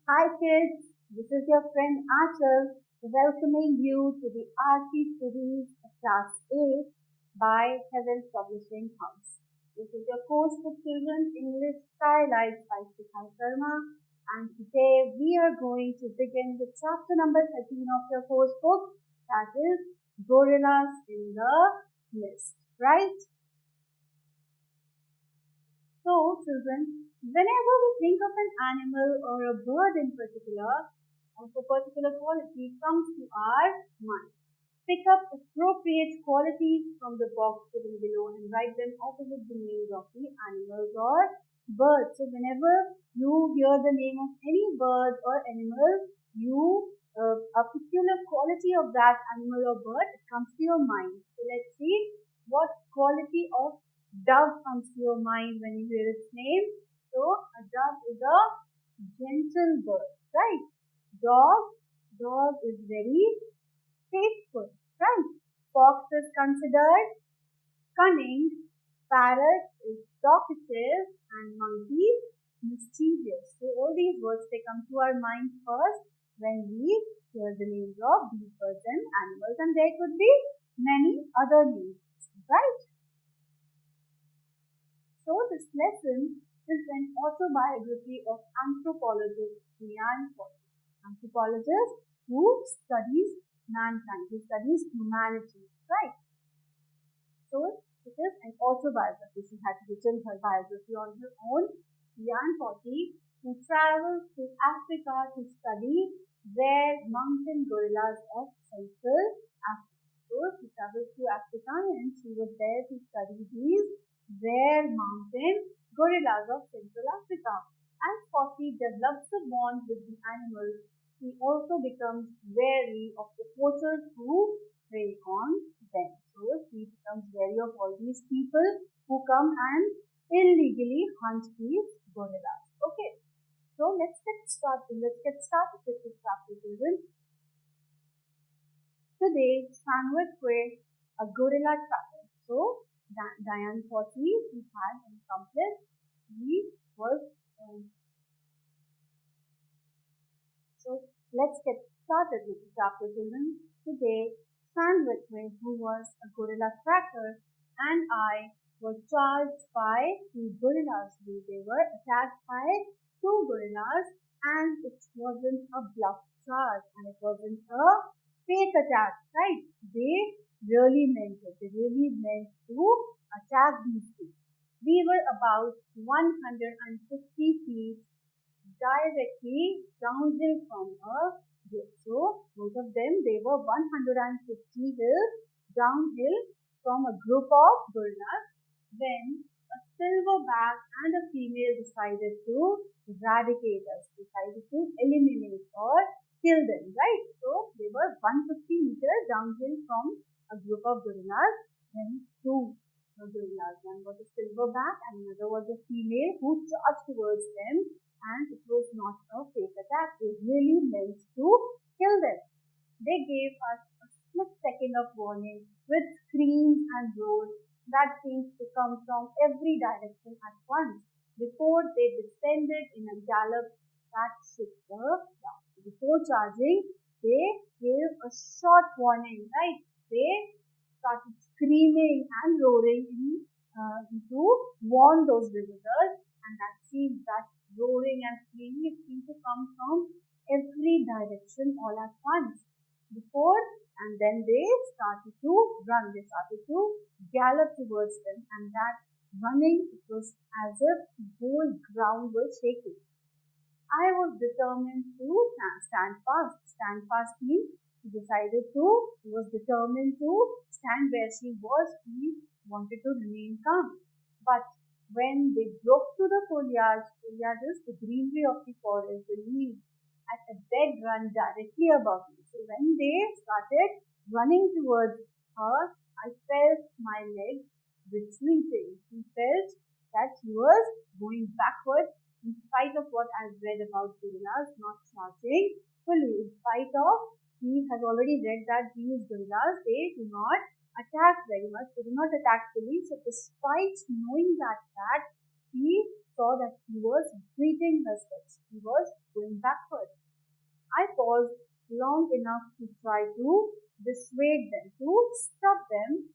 Hi kids, this is your friend Achal welcoming you to the RT series of Class 8 by Heaven Publishing House. This is your course for children English Stylized by Shikha Sharma, and today we are going to begin with chapter number 13 of your course book, that is Gorillas in the Mist, right? So, children, whenever we think of an animal or a bird in particular, of a particular quality comes to our mind. Pick up appropriate qualities from the box given below and write them opposite the names of the animals or birds. So, whenever you hear the name of any bird or animal, a particular quality of that animal or bird, it comes to your mind. So, let's see what quality of dove comes to your mind when you hear its name. So a dove is a gentle bird, right? Dog is very faithful, right? Fox is considered cunning, parrot is talkative, and monkey mischievous. So all these words they come to our mind first when we hear the names of these birds and animals, and there could be many other names, right? So this lesson is an autobiography of anthropologist Ian Ford. Anthropologist who studies mankind, who studies humanity, right? So it is an autobiography. She had written her biography on her own. Ian Forty, who travels to Africa to study rare mountain gorillas of Central Africa. So she traveled to Africa and she was there to study these rare mountain gorillas of Central Africa. As Forty develops a bond with the animals, he also becomes wary of the poachers who prey on them. So he becomes wary of all these people who come and illegally hunt these gorillas. Okay, so let's get started. Let's get started with this chapter, children. Today, Sandwich a gorilla tracker. So Diane Potty, he had an accomplice. He was so let's get started with the chapter, children. Today, Sandwich, who was a gorilla tracker, and I were charged by two gorillas. They were attacked by two gorillas, and it wasn't a bluff charge, and it wasn't a fake attack, right? They really meant it. They really meant to attack these two. We were about 150 feet directly downhill from a hill. So both of them they were 150 hills downhill from a group of gorillas when a silverback and a female decided to eradicate us, decided to eliminate or kill them, right? So they were 150 meters downhill from a group of gorillas when two gorillas, one was a silverback and another was a female who charged towards them, and it was not a fake attack. They really meant to kill them. They gave us a split second of warning with screams and roars that seemed to come from every direction at once before they descended in a gallop that shook the ground. Before charging, they gave a short warning, right? They started screaming and roaring to warn those visitors, and that roaring and screaming seemed to come from every direction all at once. Before and then they started to run, they started to gallop towards them, and that running it was as if the whole ground was shaking. I was determined to stand fast. Stand fast means he was determined to stand where she was. He wanted to remain calm. But when they broke through the foliage is the greenery of the forest, the leaves at a dead run directly above me. So when they started running towards her, I felt my legs retreating. He felt that he was going backward in spite of what I've read about gorillas not charging fully. In spite of, he has already read that these gorillas, they do not attack very much, they do not attack fully. So despite knowing that fact, he saw that he was retreating her steps. He was going backward. I paused long enough to try to dissuade them, to stop them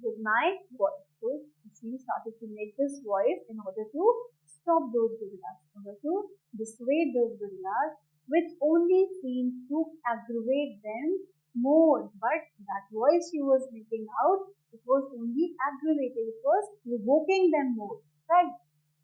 with my voice. So she started to make this voice in order to stop those gorillas, in order to dissuade those gorillas, which only seemed to aggravate them more. But that voice she was making out, it was only aggravating, it was provoking them more, right?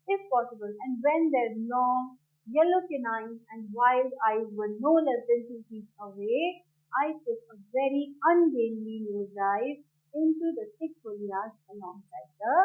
If possible. And when their long yellow canines and wild eyes were no less than 2 feet away, I took a very ungainly nosedive into the thick foliage alongside the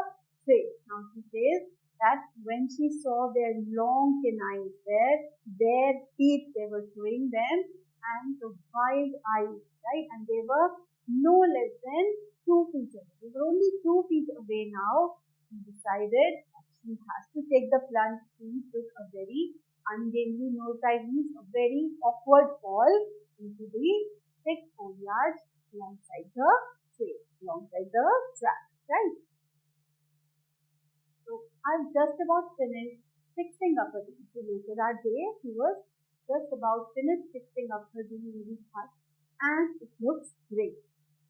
trail. Now she says that when she saw their long canines, their teeth they were showing them, and the wild eyes, right? And they were no less than 2 feet away. They were only 2 feet away now. She decided she has to take the plunge. She took a very ungainly nosedive, means a very awkward fall into the thick foliage alongside the trail, alongside the track, right? So I've just about finished fixing up her room. So later that day, she was just about finished fixing up her room hut, and it looks great.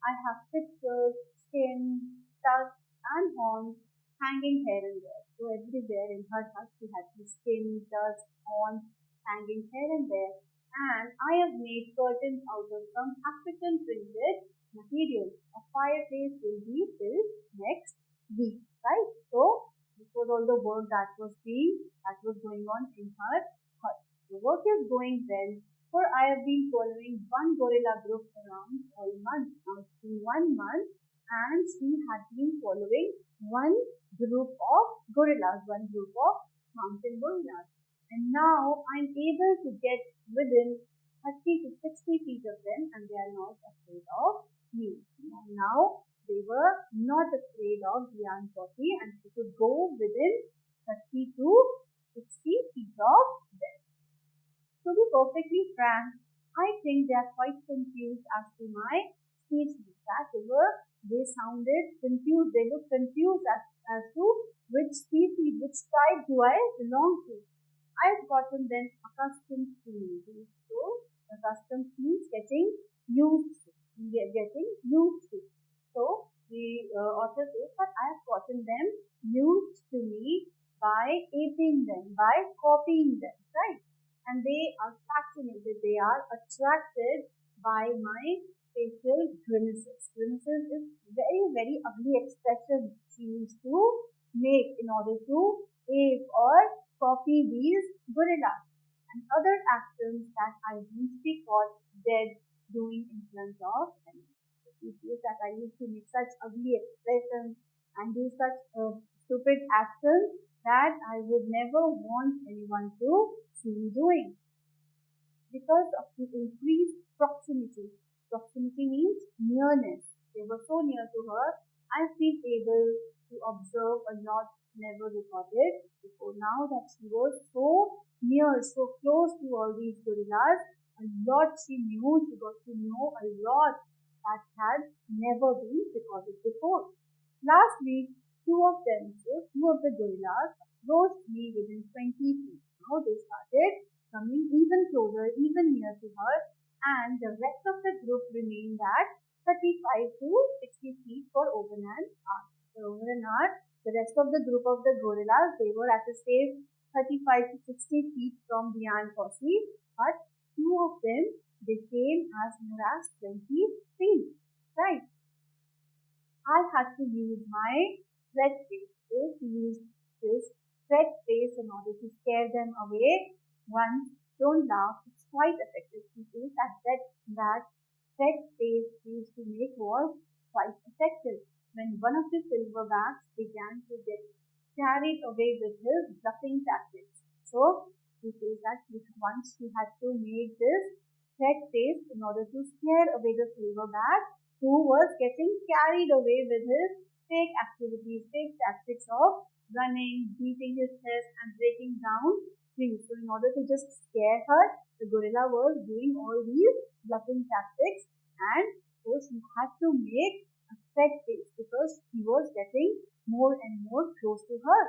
I have pictures, skin, tusks, and horns hanging here and there. So everywhere in her hut, she had the skin, dust, horns hanging here and there. And I have made curtains out of some African printed material. A fireplace will be built next week, right? So this was all the work that was going on in her hut. The work is going well, for I have been following one gorilla group around all month. Now it's been 1 month, and she had been following one group of gorillas, one group of mountain gorillas. And now I'm able to get within 30 to 60 feet of them, and they are not afraid of me. Now they were not afraid of Dian Potti, and she could go within 30 to 60 feet of them. To be perfectly frank, I think they are quite confused as to my species. They sounded confused. They looked confused as to which species, which tribe do I belong to. I've gotten them accustomed to me. So accustomed means getting used to. Getting used to. So the author says that I have gotten them used to me by aping them, by copying them, right? And they are fascinated, they are attracted by my facial grimaces. Grimaces is very, very ugly expression she used to make in order to ape or copy these gorillas and other actions that I used to be caught dead doing in front of them. It is that I used to make such ugly expressions and do such stupid actions that I would never want anyone to see me doing. Because of the increased proximity. Proximity means nearness. They were so near to her, I've been able to observe a lot never recorded before. Now that she was so near, so close to all these gorillas, a lot she knew, she got to know a lot that had never been recorded before. Last week, two of the gorillas approached me within 20 feet. Now they started coming even closer, even near to her, and the rest of the group remained at 35 to 60 feet for over an hour. For over an hour, the rest of the group of the gorillas, they were at a safe 35 to 60 feet from the ant posse, but two of them, they came as near as 20 feet, right? I had to use my threat face, to use this threat face in order to scare them away. One, don't laugh, it's quite effective. People that threat face used to make was quite effective. When one of the silverbacks began to get carried away with his bluffing tactics. So he says that once he had to make this threat face in order to scare away the silverback who was getting carried away with his fake activities, fake tactics of running, beating his chest and breaking down trees. So in order to just scare her, the gorilla was doing all these bluffing tactics, and so she had to make a threat face because he was getting more and more close to her.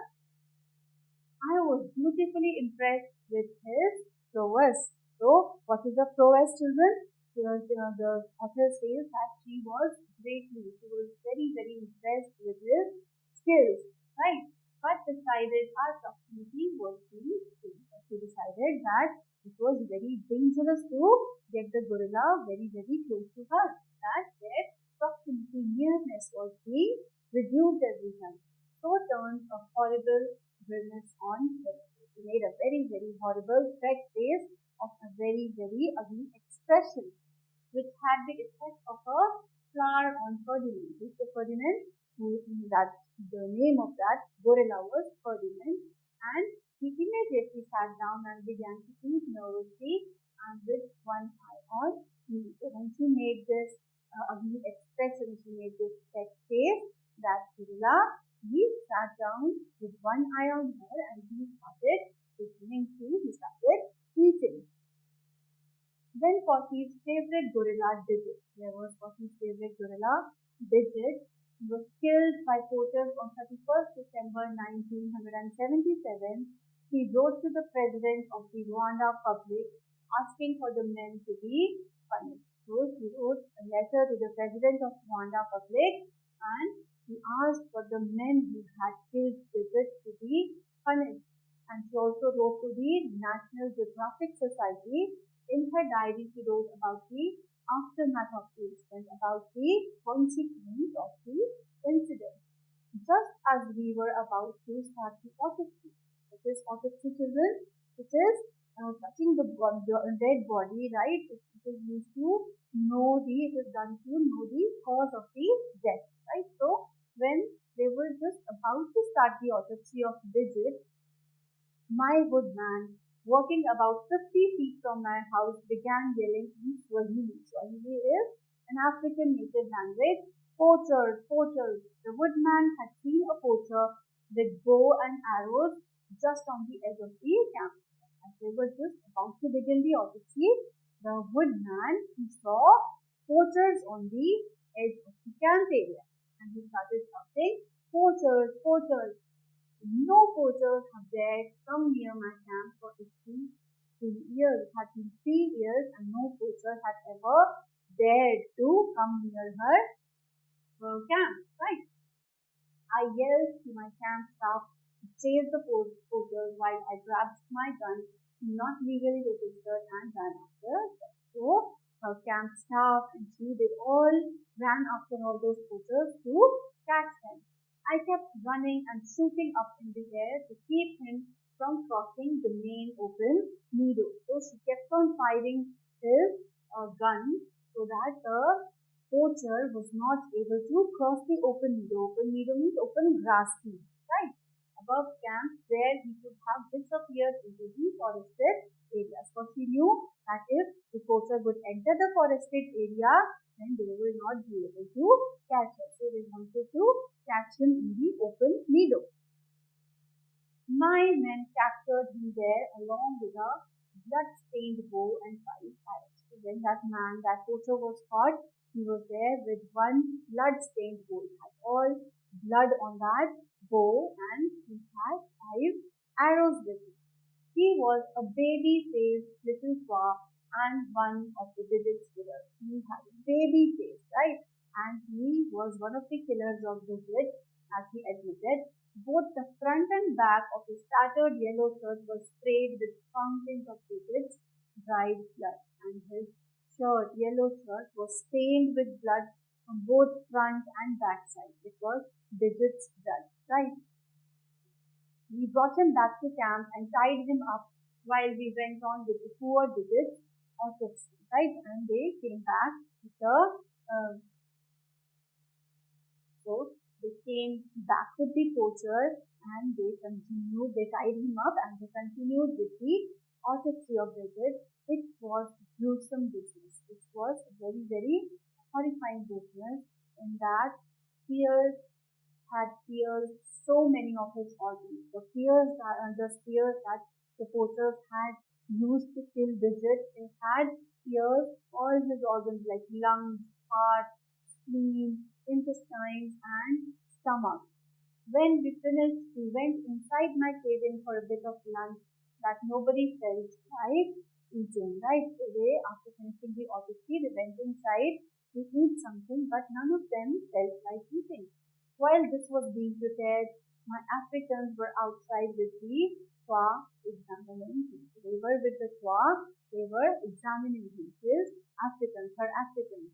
I was beautifully impressed with his prowess. So, what is a prowess, children? The author says that she was very impressed with his skills, right? But decided our proximity was too extreme. She decided that it was very dangerous to get the gorilla very close to her. That their proximity nearness was being reduced every time. So turned a horrible grimace on him. She made a very horrible threat face of a very ugly expression, which had the effect of a flower on Ferdinand. Mr. Ferdinand, that the name of that gorilla was Ferdinand, and he immediately sat down and began to eat nervously and with one eye on me. So when she made this ugly expression, she made this pet face, that gorilla, he sat down with one eye on her and he started eating. Then Fossy's favorite gorilla, Digit. There was Fossy's favorite gorilla, Digit. He was killed by poachers on 31st December 1977. He wrote to the president of the Rwanda Republic asking for the men to be punished. So he wrote a letter to the president of Rwanda Republic and he asked for the men who had killed Digit to be punished. And she also wrote to the National Geographic Society. In her diary, she wrote about the aftermath of the incident, about the consequence of the incident. Just as we were about to start the autopsy. It is autopsy, children. It is touching the dead body, right? It is used to it is done to know the cause of the death, right? So when they were just about to start the autopsy of Digit, my woodman, walking about 50 feet from my house, began yelling in Swahili. Swahili is an African native language. Poachers, poachers. The woodman had seen a poacher with bow and arrows just on the edge of the camp. As they were just about to begin the autopsy, the woodman saw poachers on the edge of the camp area. And he started shouting, poachers, poachers. No poachers have dared come near my camp for 3 years. It had been 3 years and no poacher had ever dared to come near her camp, right? I yelled to my camp staff to chase the poachers while I grabbed my gun, not legally registered, and ran after them. So her camp staff and they all ran after all those poachers to catch them. I kept running and shooting up in the air to keep him from crossing the main open meadow. So she kept on firing his gun so that the poacher was not able to cross the open meadow. Open meadow means open grass field, right? Above camp where he could have disappeared into the forested areas. For she knew that if the poacher would enter the forested area, then they will not be able to catch her. So they wanted to catch him in the open meadow. My men captured him there along with a blood-stained bow and 5 arrows. So when that poacher was caught, he was there with one blood-stained bow. He had all blood on that bow and he had 5 arrows with him. He was a baby-faced little squaw and one of the Digit's killers. He had a baby face, right? And he was one of the killers of Digit, as he admitted. Both the front and back of his tattered yellow shirt were sprayed with fountains of Digit's dried blood, and his yellow shirt, was stained with blood from both front and back side. It was Digit's blood, right? We brought him back to camp and tied him up while we went on with the poor Digit's autopsy, right? And they came back with so they came back with the poacher and they tied him up and they continued with the autopsy of Digit. It was gruesome business. It was a very horrifying business in that fears had pierced so many of his organs. The spears that the poachers had used to kill Digit, they had pierced all his organs like lungs, heart, spleen, intestines, and stomach. When we finished, we went inside my cabin for a bit of lunch that nobody felt like eating, right? So they, after finishing the odyssey, they went inside to eat something, but none of them felt like eating. While this was being prepared, my Africans were outside with the Twa examining him. So they were with the Twa, they were examining him. His Africans, her Africans.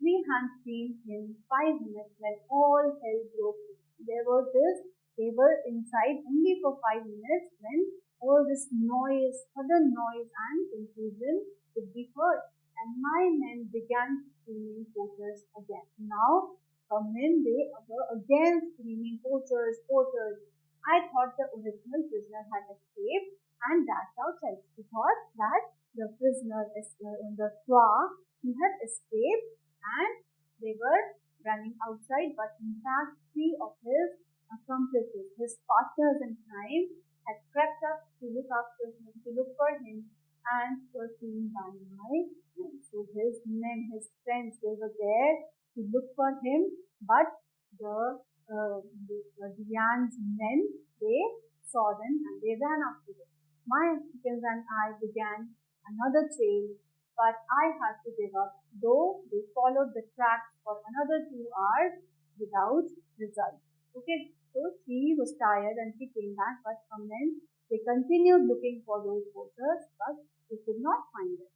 We hadn't seen in 5 minutes when all hell broke loose. There was this, they were inside only for 5 minutes when all this noise, sudden noise and confusion could be heard. And my men began screaming poachers again. Now, men, they were again screaming poachers, poachers. I thought the original prisoner had escaped and dashed outside. We thought that the prisoner, the Twa, he had escaped and they were running outside, but in fact, three of his accomplices, his partners in crime, had crept up to look after him, to look for him, and were seen by my men. So his men, his friends, they were there to look for him, but the Diane's men, they saw them and they ran after them. My Africans and I began another chase, but I had to give up, though they followed the tracks for another 2 hours without result. Okay, so she was tired and she came back, but her men, they continued looking for those poachers, but they could not find them.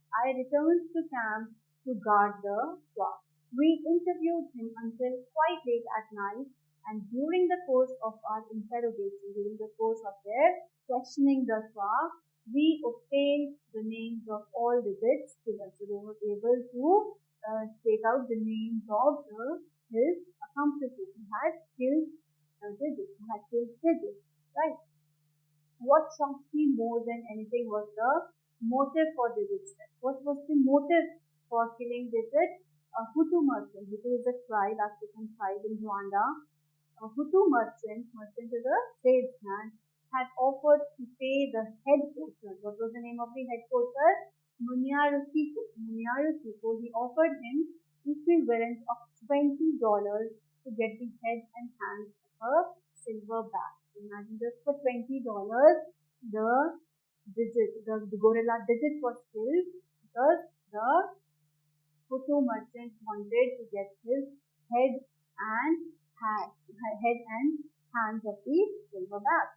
I returned to camp to guard the flock. We interviewed him until quite late at night, and during the course of our interrogation, during the course of their questioning the flock, we obtained the names of all the dead killers. So they were able to take out the names of his accomplices who had killed Digits, who had killed Digits, right? What shocked me more than anything was the motive for Digit's death. What was the motive for killing Digit? A Hutu merchant. Hutu is a tribe, African tribe in Rwanda. A Hutu merchant is a tradesman, had offered to pay the head poacher. What was the name of the head poacher? Munyarukiko. Munyarukiko. He offered him equivalent of $20 to get the head and hands of a silverback. Imagine this, for $20, the gorilla Digit was killed because the Hutu merchant wanted to get his head and hands of the silverback.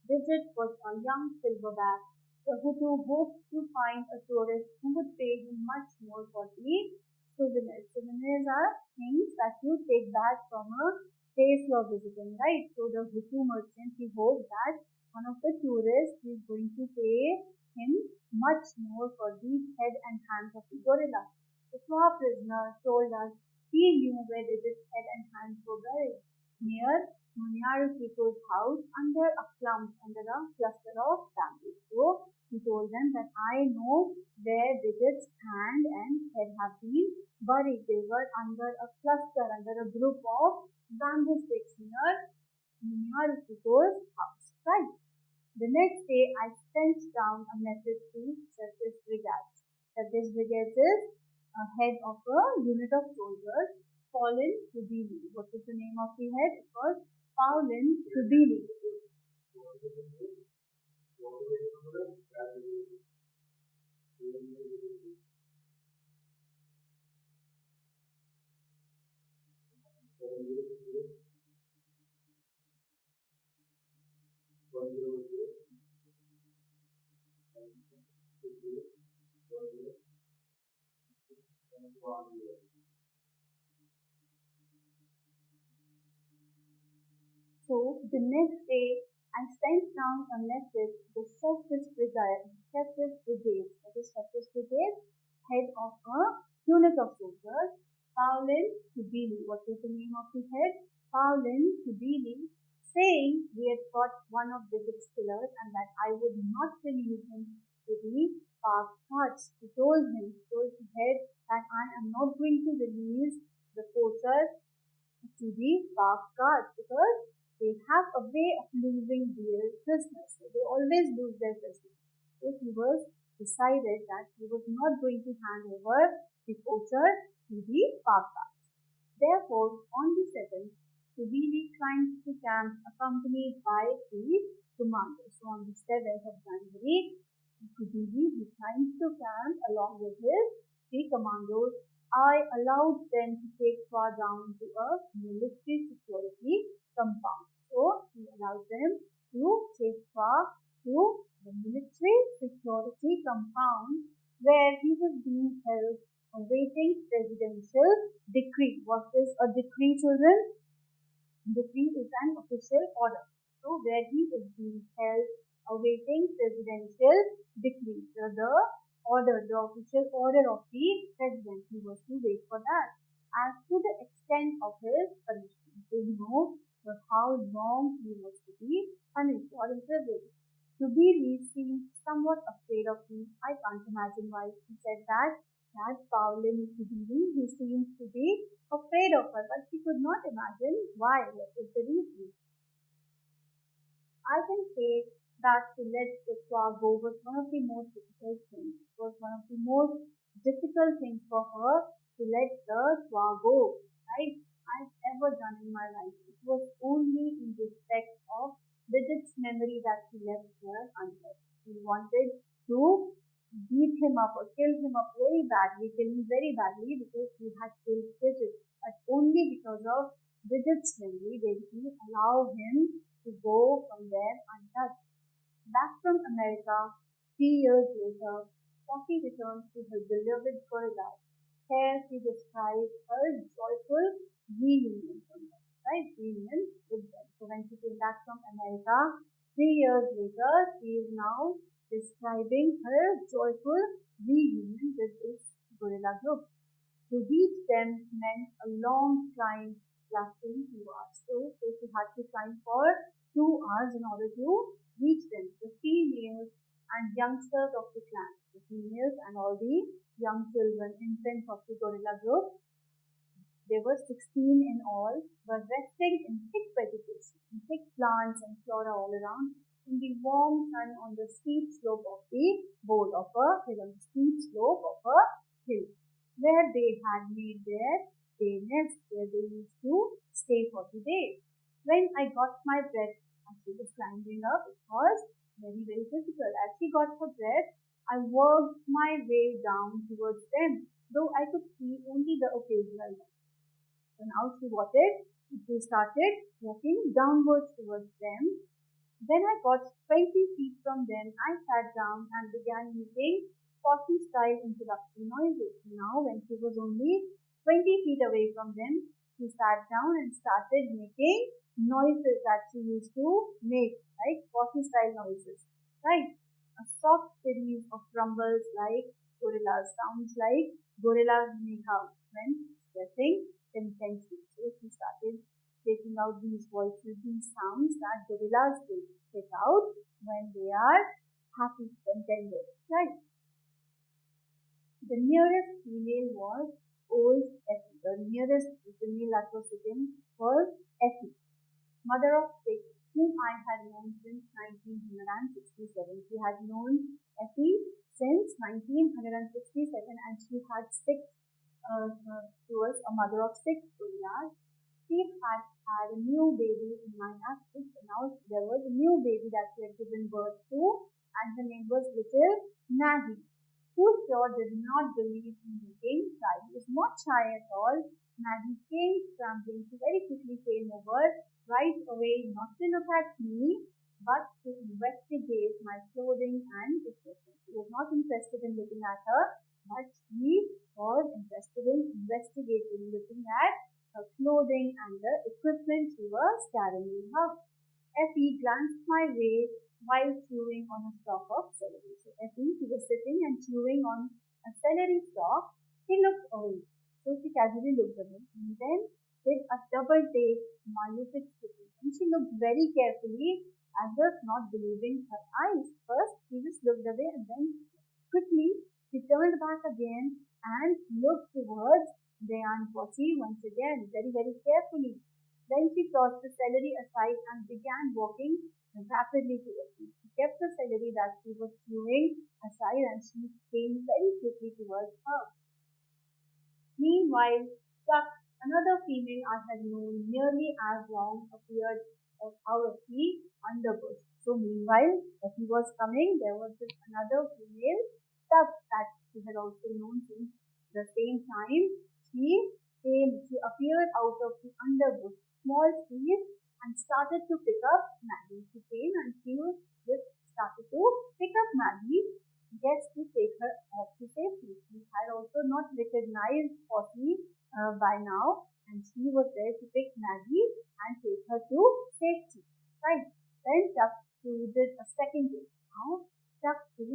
Digit was a young silverback. The Hutu hoped to find a tourist who would pay him much more for the souvenirs. Souvenirs are things that you take back from a place you are visiting, right? So the Hutu merchant, he hoped that one of the tourists is going to pay him much more for the head and hands of the gorilla. The Twa prisoner told us he knew where Digit's head and hands were buried, near Munyarukiko's house under a cluster of bamboo. So he told them that I know where Digit's hand and head have been buried. They were under a cluster, under a group of bamboo sticks near Munyarukiko's house. Right. The next day, I sent down a message to Surface Brigades. Surface Brigades is a head of a unit of soldiers, Paulin Kubili. What is the name of the head? It was Paulin Kubili. So the next day, I sent down a message to the Surface Brigade, that is Surface Brigade, head of a unit of soldiers, Paulin Kubili. What is the name of the head? Paulin Kubili, saying we had got one of Digit's killers and that I would not release him to the park guards. He told the head that I am not going to release the poacher to the park guards because they have a way of losing their prisoners. So they always lose their prisoners. So he was decided that he was not going to hand over the poacher to the park guards. Therefore, on the 7th, Subili climbed to camp accompanied by the commander. So on the 7th of January, Subili he climbed to camp along with his three commandos. I allowed them to take far down to a military security compound. So he allowed them to take far to the military security compound where he was being held awaiting presidential decree. What is a decree, children? Decree is an official order. So where he is being held awaiting presidential decree. So the order, the official order of the president, he was to wait for that. As to the extent of his punishment, they know how long he was to be punished or imprisoned. To be seemed somewhat afraid of me. I can't imagine why he said that. That Pauline Kubili, he seems to be afraid of her, but she could not imagine why. What is the reason? I can say that to let the squaw go was one of the most difficult things. It was one of the most difficult things for her to let the squaw go. I've ever done in my life. It was only in respect of Bridget's memory that she left her unhurt. She wanted to beat him up or kill him up very badly, kill him very badly because he had killed Bridget. But only because of Bridget's memory did he allow him to go from there untouched. Back from America, 3 years later, Poppy returned to her beloved Gorilla. Here she describes her joyful reunion from them, right? Reunion with them. So when she came back from America, 3 years later, she is now describing her joyful reunion with this gorilla group. To reach them meant a long climb lasting 2 hours. So she had to climb for 2 hours in order to reach them. The females and youngsters of the clan, the females and all the young children, infants of the gorilla group, there were 16 in all, were resting in thick vegetation, in thick plants and flora all around, in the warm sun on the steep slope of the bowl of a hill, on the steep slope of a hill, where they had made their day nest, where they used to stay for the day. When I got my breath as she was climbing up, it was very, very difficult. As she got her breath, I worked my way down towards them, though I could see only the occasional one. So now she started walking downwards towards them. When I got 20 feet from them, I sat down and began making 40-style introductory noises. Now when she was only 20 feet away from them, she sat down and started making noises that she used to make, right? 40-style noises, right? A soft series of rumbles like gorillas, sounds like gorillas make out when expressing intensely. So she started taking out these voices, these sounds that gorillas take out when they are happy, contented, right? The nearest female was old Effie. The nearest female that was sitting was Effie, mother of six, whom I had known since 1967. She had known Effie since 1967 and she had she was a mother of six gorillas. She had had a new baby in my absence. Now there was a new baby that she had given birth to and her name was little Maggie, who sure did not believe in being shy. He was not shy at all. Maggie came scrambling. She very quickly came over right away, not to look at me, but to investigate my clothing and equipment. She was not interested in looking at her, but she was interested in investigating, looking at her clothing and the equipment she was carrying her. Effie glanced my way while chewing on a stalk of celery. So Effie, she was sitting and chewing on a celery stalk. He looked away. So she casually looked away and then did a double take myopic scrutiny. And she looked very carefully as if not believing her eyes. First, she just looked away and then quickly she turned back again and looked towards Dayan Posse once again, very, very carefully. Then she tossed the celery aside and began walking rapidly towards me. She kept the celery that she was chewing aside and she came very quickly towards her. Meanwhile, Chuck Another female I had known nearly as long appeared out of the underbush. So meanwhile, as he was coming, there was this another female duck that she had also known since the same time. She appeared out of the underbush, small trees, and started to pick up Maggie. She came and she just started to pick up Maggie, just to take her off to safety. She had also not recognized Poppy by now, and she was there to pick Maggie and take her to safety. Right? Then Tuck did a second take. Now Tuck she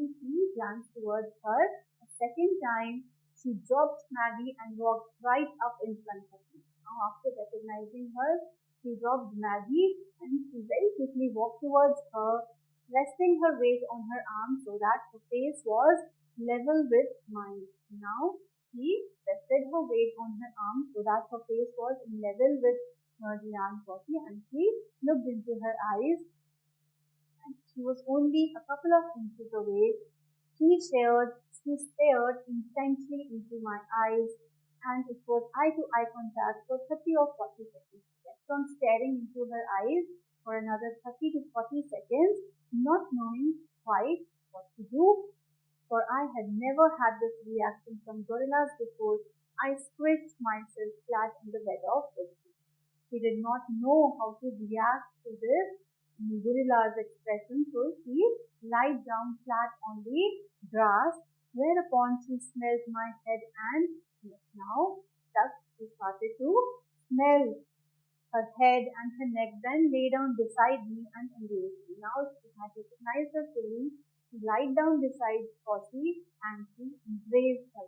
glanced towards her a second time. She dropped Maggie and walked right up in front of me. Now after recognizing her, she dropped Maggie and she very quickly walked towards her, resting her weight on her arm so that her face was level with mine. Now she rested her weight on her arm so that her face was in level with the Aunt Poppy, and she looked into her eyes, and she was only a couple of inches away. She stared intently into my eyes, and it was eye to eye contact for 30 or 40 seconds. She kept on staring into her eyes for another 30 to 40 seconds, not knowing quite what to do, for I had never had this reaction from gorillas before. I squished myself flat on the bed of it. She did not know how to react to this gorilla's expression, so she lied down flat on the grass, whereupon she smelled my head and neck. Now, thus she started to smell her head and her neck, then lay down beside me and embraced me. Now she had recognized her feelings. She lied down beside Poppy and she embraced her.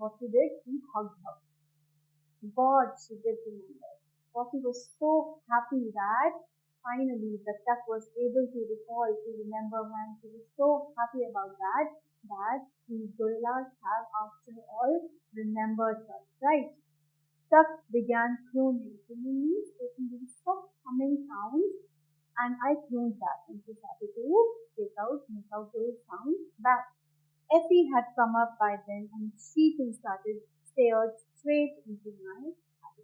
What she did, she hugged her. God, she did remember. Poppy was so happy that finally the duck was able to recall, to remember her, and she was so happy about that the gorillas have after all remembered her, right? Duck began crooning. Crooning means making these soft humming sounds, and I crooned back and she started to make out those sounds back. Effie had come up by then and she too stared straight into my eyes.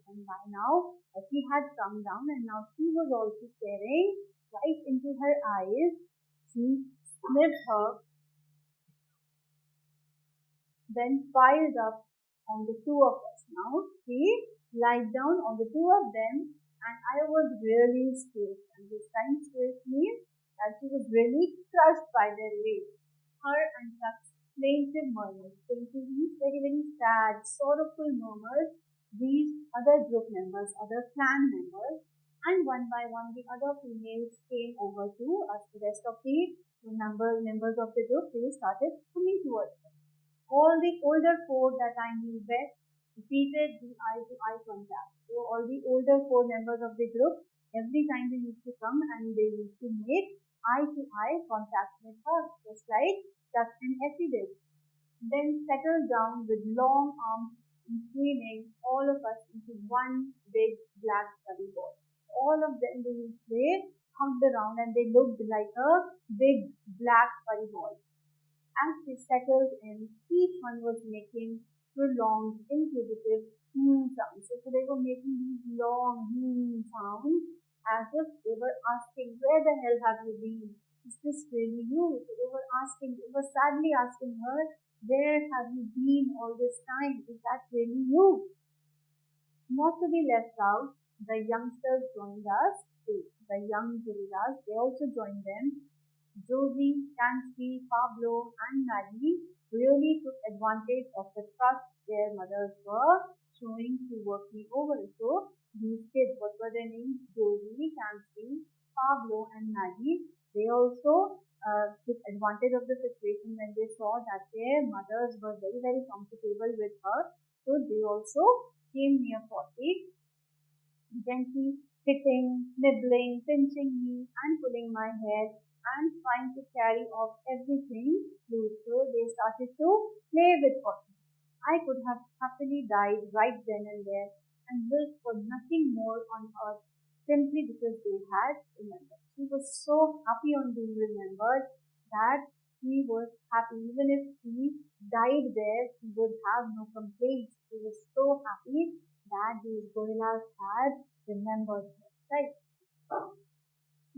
And by now, Effie had come down and now she was also staring right into her eyes. She sniffed her, then piled up on the two of us. Now she lied down on the two of them, and I was really scared. And this time scared means that she was really crushed by their weight. Her and Tuck's plaintive murmurs, plaintive means very, very sad, sorrowful murmurs. These other group members, other clan members, and one by one the other females came over to us. The rest of the members of the group, they started coming towards us. All the older four that I knew best repeated the eye-to-eye contact. So all the older four members of the group, every time they used to come and they used to make eye-to-eye contact with her, just like Duck and Effie did. Then settled down with long arms and screaming all of us into one big black furry ball. All of them, they hugged around and they looked like a big black furry ball. As they settled in, each one was making prolonged, inquisitive sounds. So they were making these long sounds as if they were asking, where the hell have you been? Is this really you? So they were asking, they were sadly asking her, where have you been all this time? Is that really you? Not to be left out, the youngsters joined us too. The young gorillas, they also joined them. Josie, Tansky, Pablo, and Maggie really took advantage of the trust their mothers were showing to work me over. So these kids, what were their names? Josie, Tansky, Pablo, and Maggie. They also took advantage of the situation when they saw that their mothers were very, very comfortable with her. So they also came near Poppy, gently hitting, nibbling, pinching me, and pulling my hair and trying to carry off everything loose. So they started to play with Poppy. I could have happily died right then and there and wished for nothing more on earth simply because they had remembered. She was so happy on being remembered that he was happy. Even if he died there, he would have no complaints. He was so happy that these gorillas had remembered him, right?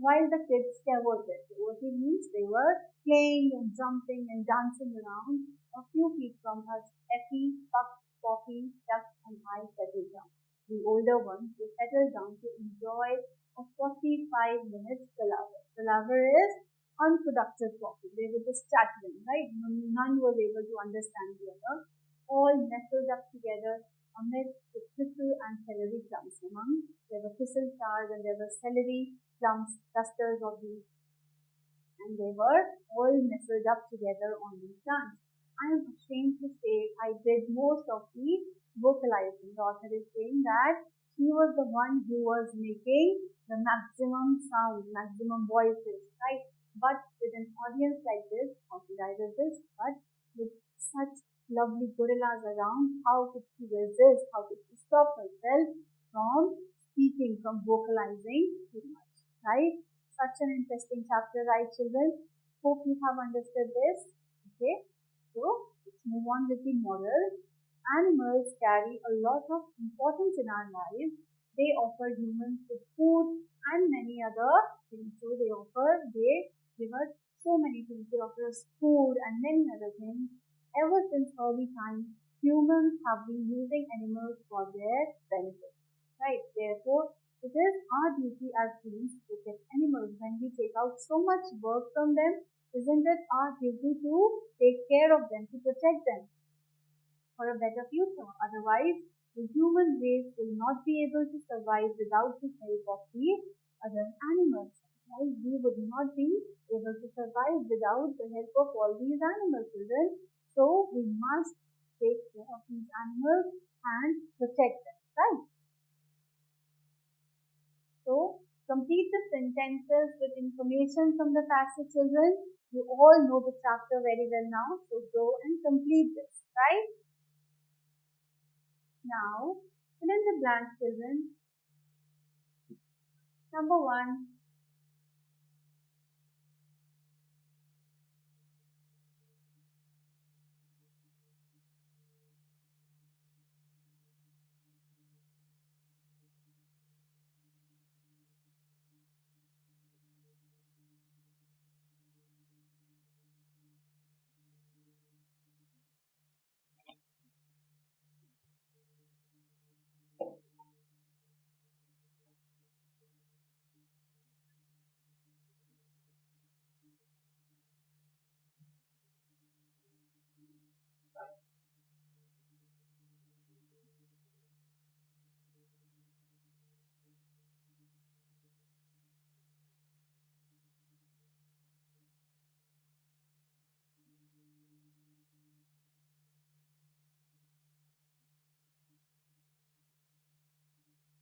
While the kids covered it. What it means, they were playing and jumping and dancing around. A few feet from us, Effie, Puck, Poppy, Duck, and I settled down. The older ones, they settled down to enjoy a 45 minutes palaver. Palaver is unproductive talking. They were just chattering, right? None was able to understand the other. All nestled up together amid the thistle and celery clumps. Among there were thistle stars and there were celery clumps, clusters of these, and they were all nestled up together on these plants. I am ashamed to say I did most of the vocalizing. The author is saying that she was the one who was making the maximum sound, maximum voices, right? But with an audience like this, copywriter this, but with such lovely gorillas around, how could she resist? How could she stop herself from speaking, from vocalizing too much, right? Such an interesting chapter, right, children? Hope you have understood this. Okay, so let's move on with the moral. Animals carry a lot of importance in our lives. They offer humans with food and many other things. So they give us so many things. They offer us food and many other things. Ever since early times, humans have been using animals for their benefit. Right? Therefore, it is our duty as humans to protect animals. When we take out so much work from them, isn't it our duty to take care of them, to protect them for a better future? Otherwise, the human race will not be able to survive without the help of the other animals. Right? We would not be able to survive without the help of all these animals, children. So we must take care of these animals and protect them. Right? So complete the sentences with information from the passage, children. You all know the chapter very well now, so go and complete this, right? Now, fill in the blanks, children. Number 1.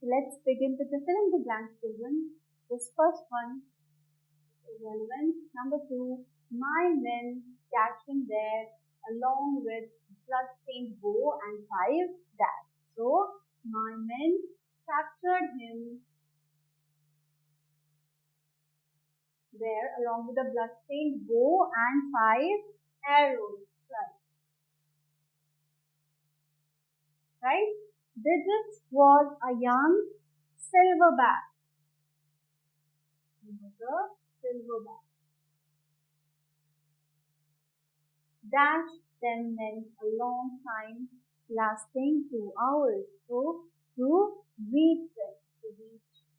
Let's begin with the fill in the blanks, children. This first one is relevant. Number 2, my men catching there along with blood-stained bow and 5 dash. So, my men captured him there along with a blood-stained bow and 5 arrows. Right? Digits was a young silverback. He was a silverback. Dash them meant a long time, lasting 2 hours. So to reach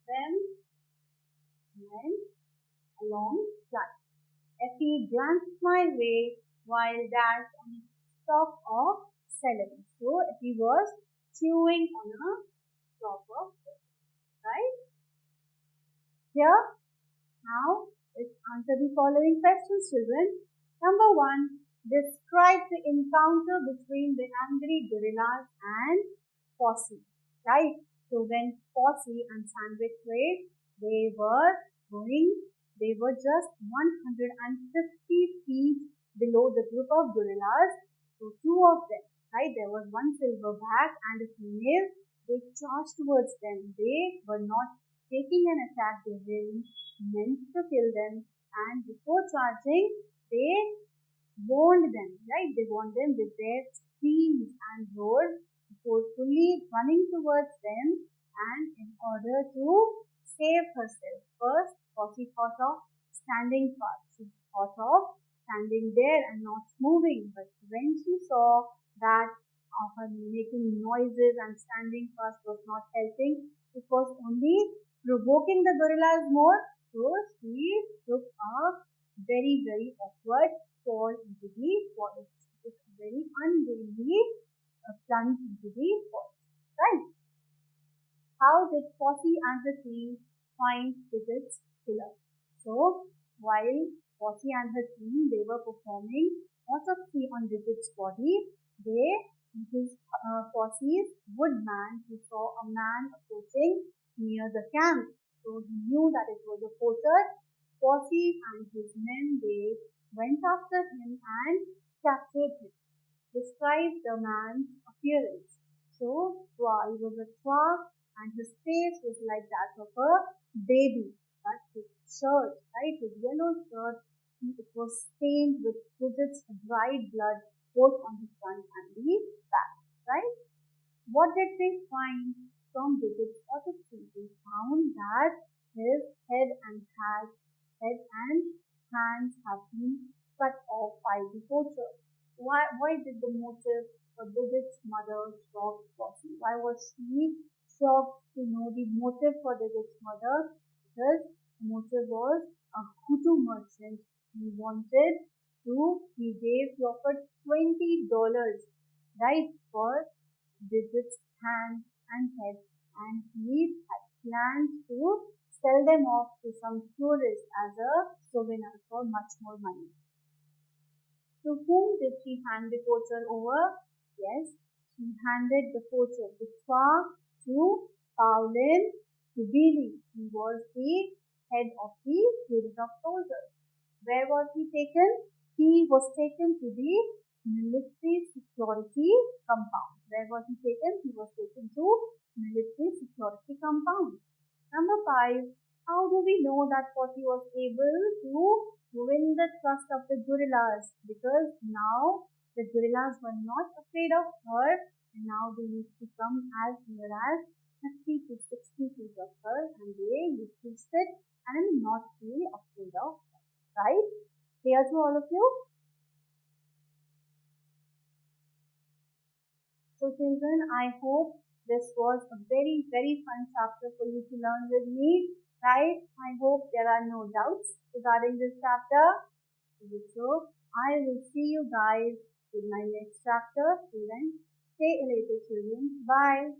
them meant a long time. Effie glanced my way while Dash on a stalk of celery. So Effie was chewing on a stalk of celery, right? Here, now let's answer the following questions, children. Number 1, describe the encounter between the angry gorillas and Posse. Right? So when Posse and Sandwich played, they were just 150 feet below the group of gorillas. So two of them, right? There was one silverback and a female. They charged towards them. They were not taking an attack. They really meant to kill them. And before charging, they warned them, right? They warned them with their screams and roars, forcefully running towards them, and in order to save herself. First, Poppy thought of standing fast. She thought of standing there and not moving. But when she saw that her making noises and standing fast was not helping, it was only provoking the gorillas more. So she took a very awkward fall into the forest. It was a very unwieldy plunge into the forest. Right? How did Poppy and the team find Digit's killer? So, while Poppy and her team they were performing autopsy on Digit's body, they this Posse's woodman who saw a man approaching near the camp. So he knew that it was a poacher. Posse and his men they went after him and captured him. Described the man's appearance. So, he was a dwarf and his face was like that of a baby. But his shirt, right, his yellow shirt, it was stained with Bridget's dried blood both on the front and the back, right? What did they find from Bridget's autopsy? They found that his head and hands have been cut off by the poacher. Why did the motive for Bridget's mother shock Flossie? Why was she shocked to know the motive for Bridget's mother? Because the motive was a Hutu merchant. He wanted he offered $20, right, for Bridget's hands and head, and he had planned to sell them off to some tourists as a souvenir for much more money. To whom did she hand the poacher over? Yes, she handed the poacher Butwa to Paulin Tubili. He was the head of the unit of soldiers. Where was he taken? He was taken to the military security compound. Where was he taken? He was taken to military security compound. Number 5. How do we know that Poppy was able to win the trust of the gorillas? Because now the gorillas were not afraid of her, and now they used to come as near as 50 to 60 feet of her, and they used to sit and not feel afraid of her. Right? Clear to all of you? So children, I hope this was a very fun chapter for you to learn with me, right? I hope there are no doubts regarding this chapter. So I will see you guys in my next chapter. Till then, stay elated children. Bye.